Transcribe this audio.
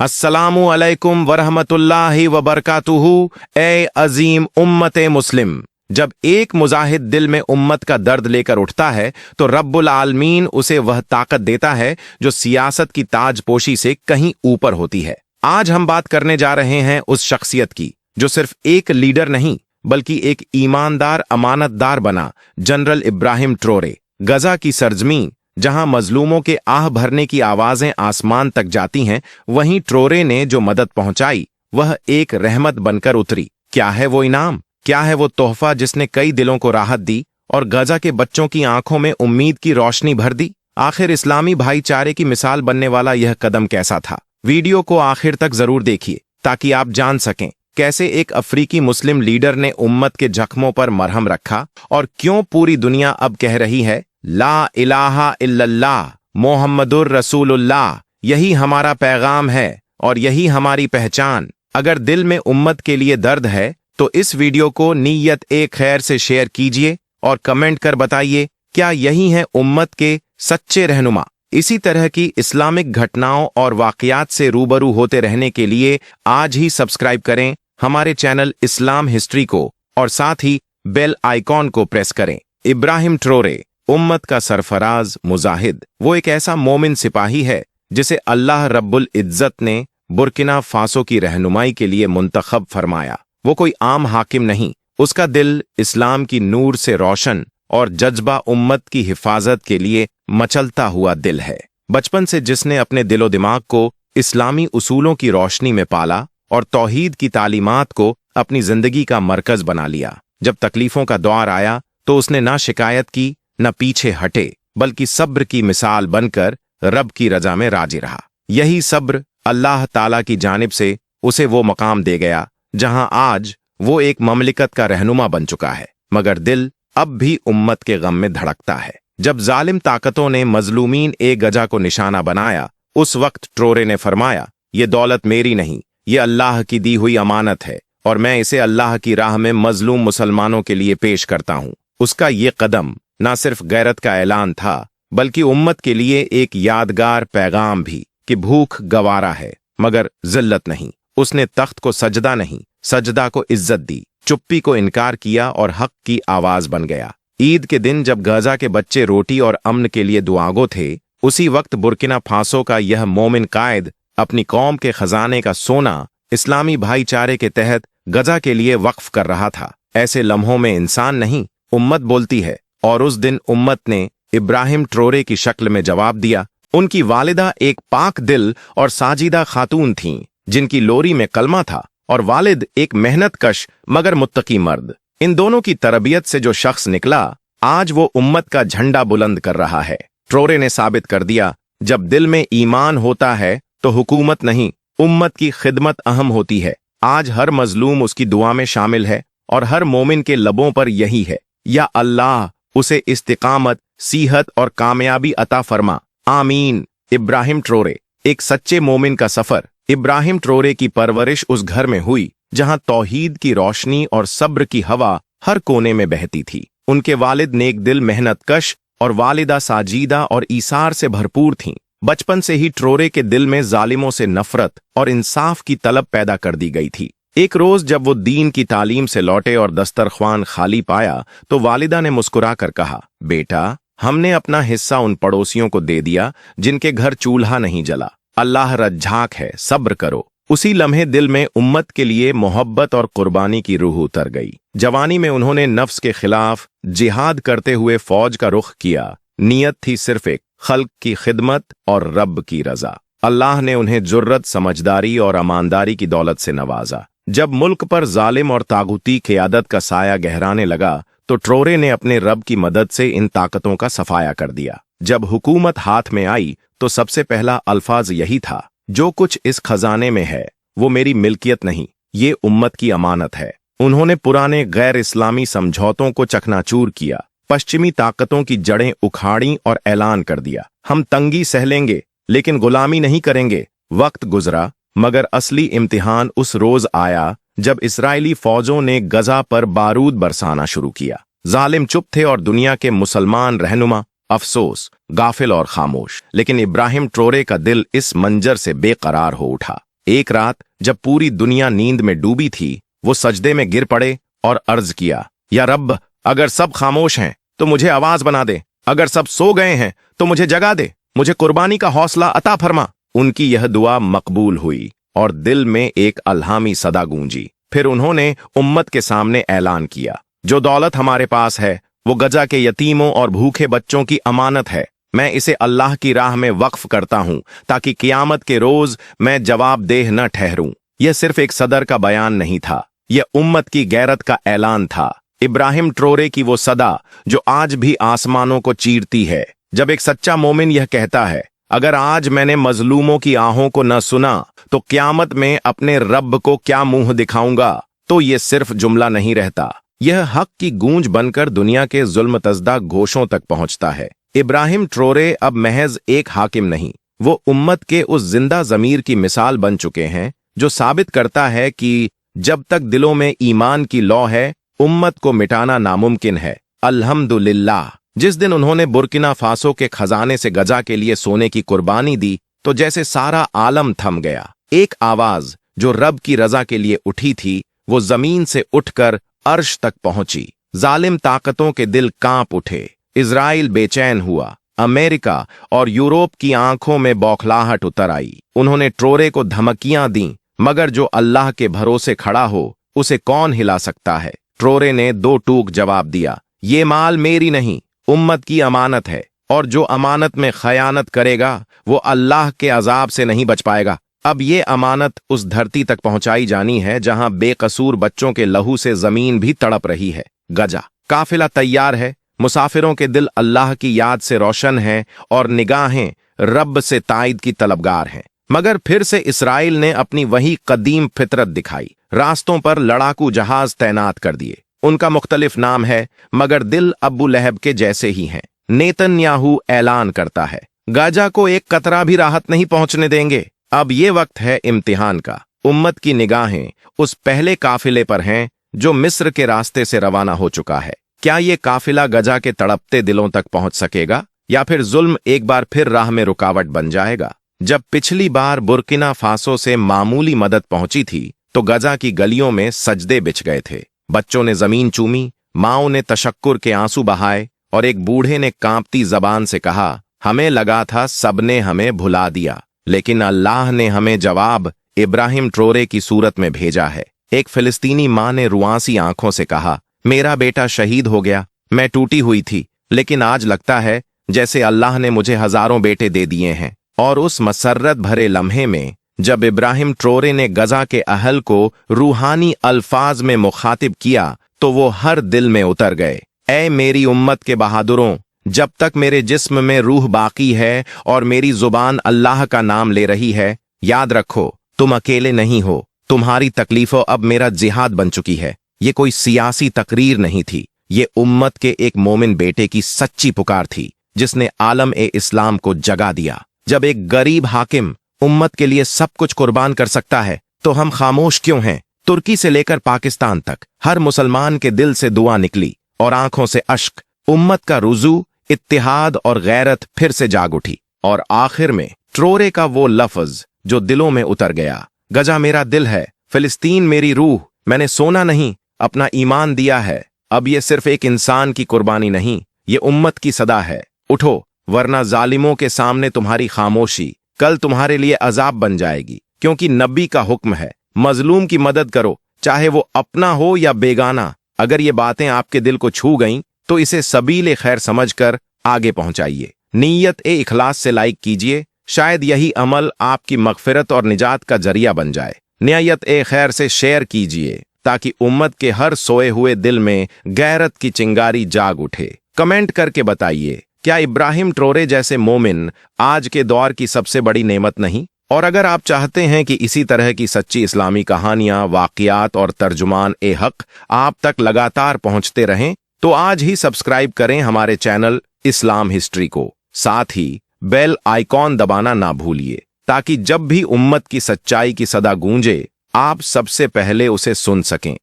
अस्सलामु अलैकुम वरहमतुल्लाहि वबरकातुहू। ए अजीम उम्मत मुस्लिम, जब एक मुजाहिद दिल में उम्मत का दर्द लेकर उठता है तो रब्बुल आलमीन उसे वह ताकत देता है जो सियासत की ताजपोशी से कहीं ऊपर होती है। आज हम बात करने जा रहे हैं उस शख्सियत की जो सिर्फ एक लीडर नहीं बल्कि एक ईमानदार अमानतदार बना, जनरल इब्राहिम ट्रोरे। गजा की सरजमीं जहां मजलूमों के आह भरने की आवाजें आसमान तक जाती हैं, वहीं ट्रोरे ने जो मदद पहुंचाई वह एक रहमत बनकर उतरी। क्या है वो इनाम, क्या है वो तोहफा जिसने कई दिलों को राहत दी और गजा के बच्चों की आंखों में उम्मीद की रोशनी भर दी? आखिर इस्लामी भाईचारे की मिसाल बनने वाला यह कदम कैसा था? वीडियो को आखिर तक जरूर देखिए ताकि आप जान सकें कैसे एक अफ्रीकी मुस्लिम लीडर ने उम्मत के जख्मों पर मरहम रखा और क्यों पूरी दुनिया अब कह रही है ला इलाहा इल्लल्लाह मोहम्मदुर रसूलुल्लाह। यही हमारा पैगाम है और यही हमारी पहचान। अगर दिल में उम्मत के लिए दर्द है तो इस वीडियो को नीयत ए खैर से शेयर कीजिए और कमेंट कर बताइए क्या यही है उम्मत के सच्चे रहनुमा। इसी तरह की इस्लामिक घटनाओं और वाकयात से रूबरू होते रहने के लिए आज ही सब्सक्राइब करें हमारे चैनल इस्लाम हिस्ट्री को और साथ ही बेल आइकॉन को प्रेस करें। इब्राहिम ट्रोरे उम्मत का सरफराज मुजाहिद, वो एक ऐसा मोमिन सिपाही है जिसे अल्लाह रब्बुल इज्जत ने बुर्किना फासो की रहनुमाई के लिए मुंतखब फरमाया। वो कोई आम हाकिम नहीं, उसका दिल इस्लाम की नूर से रोशन और जज्बा उम्मत की हिफाजत के लिए मचलता हुआ दिल है। बचपन से जिसने अपने दिलो दिमाग को इस्लामी उसूलों की रोशनी में पाला और तौहीद की तालीमात को अपनी जिंदगी का मरकज बना लिया। जब तकलीफों का दौर आया तो उसने ना शिकायत की न पीछे हटे, बल्कि सब्र की मिसाल बनकर रब की रजा में राजी रहा। यही सब्र अल्लाह ताला की जानिब से उसे वो मकाम दे गया जहां आज वो एक ममलिकत का रहनुमा बन चुका है। मगर दिल अब भी उम्मत के गम में धड़कता है। जब जालिम ताकतों ने मजलूमीन ए गजा को निशाना बनाया, उस वक्त ट्रोरे ने फरमाया, ये दौलत मेरी नहीं, ये अल्लाह की दी हुई अमानत है और मैं इसे अल्लाह की राह में मजलूम मुसलमानों के लिए पेश करता हूं। उसका ये कदम न सिर्फ गैरत का ऐलान था बल्कि उम्मत के लिए एक यादगार पैगाम भी कि भूख गवारा है मगर जिल्लत नहीं। उसने तख्त को सजदा नहीं, सजदा को इज्जत दी, चुप्पी को इनकार किया और हक की आवाज बन गया। ईद के दिन जब गजा के बच्चे रोटी और अमन के लिए दुआगो थे, उसी वक्त बुर्किना फासो का यह मोमिन कायद अपनी कौम के खजाने का सोना इस्लामी भाईचारे के तहत गजा के लिए वक्फ कर रहा था। ऐसे लम्हों में इंसान नहीं, उम्मत बोलती है और उस दिन उम्मत ने इब्राहिम ट्रोरे की शक्ल में जवाब दिया। उनकी वालिदा एक पाक दिल और साजिदा खातून थीं जिनकी लोरी में कलमा था और वालिद एक मेहनतकश मगर मुत्तकी मर्द। इन दोनों की तरबियत से जो शख्स निकला आज वो उम्मत का झंडा बुलंद कर रहा है। ट्रोरे ने साबित कर दिया जब दिल में ईमान होता है तो हुकूमत नहीं उम्मत की खिदमत अहम होती है। आज हर मजलूम उसकी दुआ में शामिल है और हर मोमिन के लबों पर यही है, या अल्लाह उसे इस्तिकामत, सीहत और कामयाबी अता फरमा, आमीन। इब्राहिम ट्रोरे एक सच्चे मोमिन का सफर। इब्राहिम ट्रोरे की परवरिश उस घर में हुई जहां तौहीद की रोशनी और सब्र की हवा हर कोने में बहती थी। उनके वालिद नेक दिल, मेहनतकश और वालिदा साजीदा और ईसार से भरपूर थीं। बचपन से ही ट्रोरे के दिल में जालिमों से नफरत और इंसाफ की तलब पैदा कर दी गई थी। एक रोज जब वो दीन की तालीम से लौटे और दस्तरख्वान खाली पाया तो वालिदा ने मुस्कुराकर कहा, बेटा, हमने अपना हिस्सा उन पड़ोसियों को दे दिया जिनके घर चूल्हा नहीं जला। अल्लाह रज्जाक है, सब्र करो। उसी लम्हे दिल में उम्मत के लिए मोहब्बत और कुर्बानी की रूह उतर गई। जवानी में उन्होंने नफ्स के खिलाफ जिहाद करते हुए फौज का रुख किया। नियत थी सिर्फ एक, खल्क की खिदमत और रब की रजा। अल्लाह ने उन्हें जुर्रत, समझदारी और ईमानदारी की दौलत से नवाजा। जब मुल्क पर जालिम और तागुती क़ियादत का साया गहराने लगा तो ट्रोरे ने अपने रब की मदद से इन ताकतों का सफाया कर दिया। जब हुकूमत हाथ में आई तो सबसे पहला अल्फाज यही था, जो कुछ इस खजाने में है वो मेरी मिल्कियत नहीं, ये उम्मत की अमानत है। उन्होंने पुराने गैर इस्लामी समझौतों को चकनाचूर किया, पश्चिमी ताकतों की जड़ें उखाड़ी और ऐलान कर दिया, हम तंगी सह लेंगे लेकिन गुलामी नहीं करेंगे। वक्त गुजरा मगर असली इम्तिहान उस रोज आया जब इस्राएली फौजों ने गजा पर बारूद बरसाना शुरू किया। जालिम चुप थे और दुनिया के मुसलमान रहनुमा अफसोस, गाफिल और खामोश। लेकिन इब्राहिम ट्रोरे का दिल इस मंजर से बेकरार हो उठा। एक रात जब पूरी दुनिया नींद में डूबी थी, वो सजदे में गिर पड़े और अर्ज किया, या रब, अगर सब खामोश हैं तो मुझे आवाज बना दे, अगर सब सो गए हैं तो मुझे जगा दे, मुझे कुर्बानी का हौसला अता फरमा। उनकी यह दुआ मकबूल हुई और दिल में एक अल्हामी सदा गूंजी। फिर उन्होंने उम्मत के सामने ऐलान किया, जो दौलत हमारे पास है वो गजा के यतीमों और भूखे बच्चों की अमानत है। मैं इसे अल्लाह की राह में वक्फ करता हूं ताकि कियामत के रोज मैं जवाबदेह न ठहरूं। यह सिर्फ एक सदर का बयान नहीं था, यह उम्मत की गैरत का ऐलान था। इब्राहिम ट्रोरे की वो सदा जो आज भी आसमानों को चीरती है। जब एक सच्चा मोमिन यह कहता है, अगर आज मैंने मजलूमों की आहों को न सुना तो क्यामत में अपने रब को क्या मुंह दिखाऊंगा, तो ये सिर्फ जुमला नहीं रहता, यह हक की गूंज बनकर दुनिया के जुल्म तज़दा घोषों तक पहुंचता है। इब्राहिम ट्रोरे अब महज एक हाकिम नहीं, वो उम्मत के उस जिंदा ज़मीर की मिसाल बन चुके हैं जो साबित करता है कि जब तक दिलों में ईमान की लौ है, उम्मत को मिटाना नामुमकिन है। अल्हम्दुलिल्लाह। जिस दिन उन्होंने बुर्किना फासो के खजाने से गजा के लिए सोने की कुर्बानी दी तो जैसे सारा आलम थम गया। एक आवाज जो रब की रजा के लिए उठी थी वो जमीन से उठकर अर्श तक पहुंची। जालिम ताकतों के दिल कांप उठे, इजराइल बेचैन हुआ, अमेरिका और यूरोप की आंखों में बौखलाहट उतर आई। उन्होंने ट्रोरे को धमकियां दी, मगर जो अल्लाह के भरोसे खड़ा हो उसे कौन हिला सकता है। ट्रोरे ने दो टूक जवाब दिया, ये माल मेरी नहीं, उम्मत की अमानत है, और जो अमानत में खयानत करेगा वो अल्लाह के अजाब से नहीं बच पाएगा। अब ये अमानत उस धरती तक पहुंचाई जानी है जहां बेकसूर बच्चों के लहू से जमीन भी तड़प रही है। गजा काफिला तैयार है, मुसाफिरों के दिल अल्लाह की याद से रोशन हैं और निगाहें रब से ताईद की तलबगार हैं। मगर फिर से इसराइल ने अपनी वही कदीम फितरत दिखाई। रास्तों पर लड़ाकू जहाज तैनात कर दिए। उनका मुख्तलिफ नाम है मगर दिल अब्बू लहब के जैसे ही हैं। नेतन्याहू ऐलान करता है, गाजा को एक कतरा भी राहत नहीं पहुंचने देंगे। अब ये वक्त है इम्तिहान का। उम्मत की निगाहें उस पहले काफिले पर हैं जो मिस्र के रास्ते से रवाना हो चुका है। क्या ये काफिला गजा के तड़पते दिलों तक पहुंच सकेगा या फिर जुल्म एक बार फिर राह में रुकावट बन जाएगा? जब पिछली बार बुर्किना फासो से मामूली मदद पहुंची थी तो गजा की गलियों में सजदे बिछ गए थे। बच्चों ने जमीन चूमी, माओं ने तशक्कुर के आंसू बहाए और एक बूढ़े ने कांपती जबान से कहा, हमें लगा था सबने हमें भुला दिया, लेकिन अल्लाह ने हमें जवाब इब्राहिम ट्रोरे की सूरत में भेजा है। एक फिलिस्तीनी मां ने रुआंसी आंखों से कहा, मेरा बेटा शहीद हो गया, मैं टूटी हुई थी, लेकिन आज लगता है जैसे अल्लाह ने मुझे हजारों बेटे दे दिए हैं। और उस मसर्रत भरे लम्हे में जब इब्राहिम ट्रोरे ने गजा के अहल को रूहानी अल्फाज में मुखातिब किया तो वो हर दिल में उतर गए। ऐ मेरी उम्मत के बहादुरों, जब तक मेरे जिस्म में रूह बाकी है और मेरी जुबान अल्लाह का नाम ले रही है, याद रखो तुम अकेले नहीं हो। तुम्हारी तकलीफों अब मेरा जिहाद बन चुकी है। ये कोई सियासी तकरीर नहीं थी, ये उम्मत के एक मोमिन बेटे की सच्ची पुकार थी जिसने आलम ए इस्लाम को जगा दिया। जब एक गरीब हाकिम उम्मत के लिए सब कुछ कुर्बान कर सकता है तो हम खामोश क्यों हैं? तुर्की से लेकर पाकिस्तान तक हर मुसलमान के दिल से दुआ निकली और आंखों से अश्क। उम्मत का रुजू, इत्तिहाद और गैरत फिर से जाग उठी। और आखिर में ट्रोरे का वो लफ्ज जो दिलों में उतर गया, गजा मेरा दिल है, फिलिस्तीन मेरी रूह, मैंने सोना नहीं अपना ईमान दिया है। अब ये सिर्फ एक इंसान की कुर्बानी नहीं, ये उम्मत की सदा है। उठो, वरना जालिमों के सामने तुम्हारी खामोशी कल तुम्हारे लिए अजाब बन जाएगी। क्योंकि नबी का हुक्म है, मजलूम की मदद करो, चाहे वो अपना हो या बेगाना। अगर ये बातें आपके दिल को छू गईं तो इसे सबीले खैर समझकर आगे पहुंचाइए। नीयत ए इखलास से लाइक कीजिए, शायद यही अमल आपकी मगफिरत और निजात का जरिया बन जाए। नियत ए खैर से शेयर कीजिए ताकि उम्मत के हर सोए हुए दिल में गैरत की चिंगारी जाग उठे। कमेंट करके बताइए, क्या इब्राहिम ट्रोरे जैसे मोमिन आज के दौर की सबसे बड़ी नेमत नहीं? और अगर आप चाहते हैं कि इसी तरह की सच्ची इस्लामी कहानियां, वाक़ियात और तर्जुमान ए हक आप तक लगातार पहुंचते रहें तो आज ही सब्सक्राइब करें हमारे चैनल इस्लाम हिस्ट्री को। साथ ही बेल आइकॉन दबाना ना भूलिए ताकि जब भी उम्मत की सच्चाई की सदा गूंजे आप सबसे पहले उसे सुन सकें।